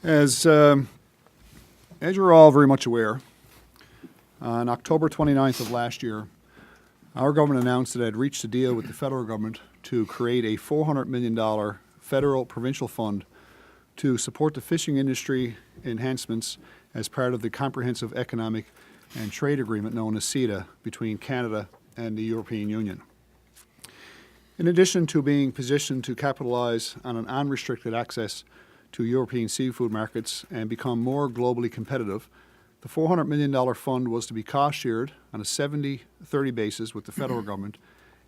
As you're all very much aware, on October 29th of last year, our government announced that it had reached a deal with the federal government to create a $400 million federal provincial fund to support the fishing industry enhancements as part of the Comprehensive Economic and Trade Agreement known as CETA between Canada and the European Union. In addition to being positioned to capitalize on an unrestricted access to European seafood markets and become more globally competitive, the $400 million fund was to be cost-shared on a 70-30 basis with the federal government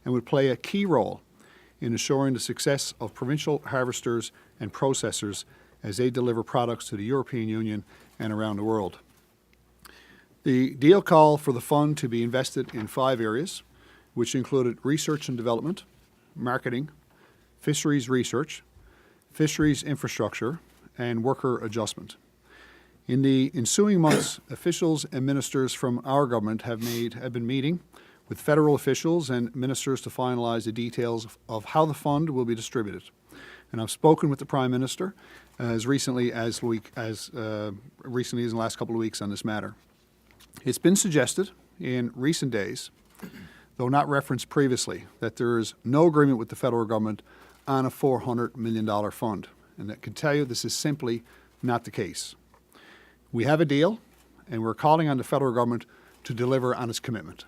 and would play a key role in ensuring the success of provincial harvesters and processors as they deliver products to the European Union and around the world. The deal called for the fund to be invested in 5 areas, which included research and development, marketing, fisheries research, fisheries infrastructure, and worker adjustment. In the ensuing months, officials and ministers from our government have been meeting with federal officials and ministers to finalize the details of how the fund will be distributed. And I've spoken with the Prime Minister as recently as in the last couple of weeks on this matter. It's been suggested in recent days, though not referenced previously, that there is no agreement with the federal government on a $400 million fund. And I can tell you this is simply not the case. We have a deal, and we're calling on the federal government to deliver on its commitment.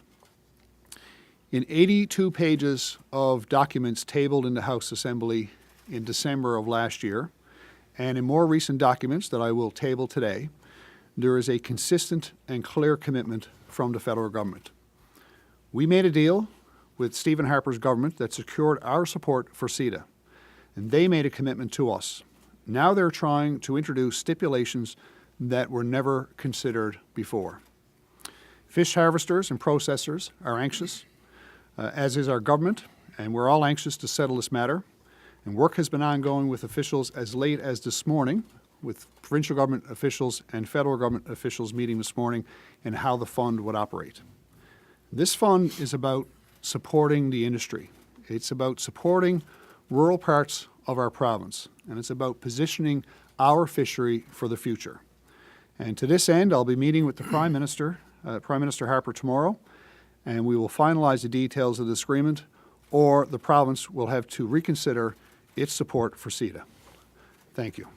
In 82 pages of documents tabled in the House Assembly in December of last year, and in more recent documents that I will table today, there is a consistent and clear commitment from the federal government. We made a deal with Stephen Harper's government that secured our support for CETA, and they made a commitment to us. Now they're trying to introduce stipulations that were never considered before. Fish harvesters and processors are anxious, as is our government, and we're all anxious to settle this matter. And work has been ongoing with officials as late as this morning, with provincial government officials and federal government officials meeting this morning in how the fund would operate. This fund is about supporting the industry. It's about supporting rural parts of our province, and it's about positioning our fishery for the future. And to this end, I'll be meeting with the Prime Minister Harper tomorrow, and we will finalize the details of this agreement, or the province will have to reconsider its support for CETA. Thank you.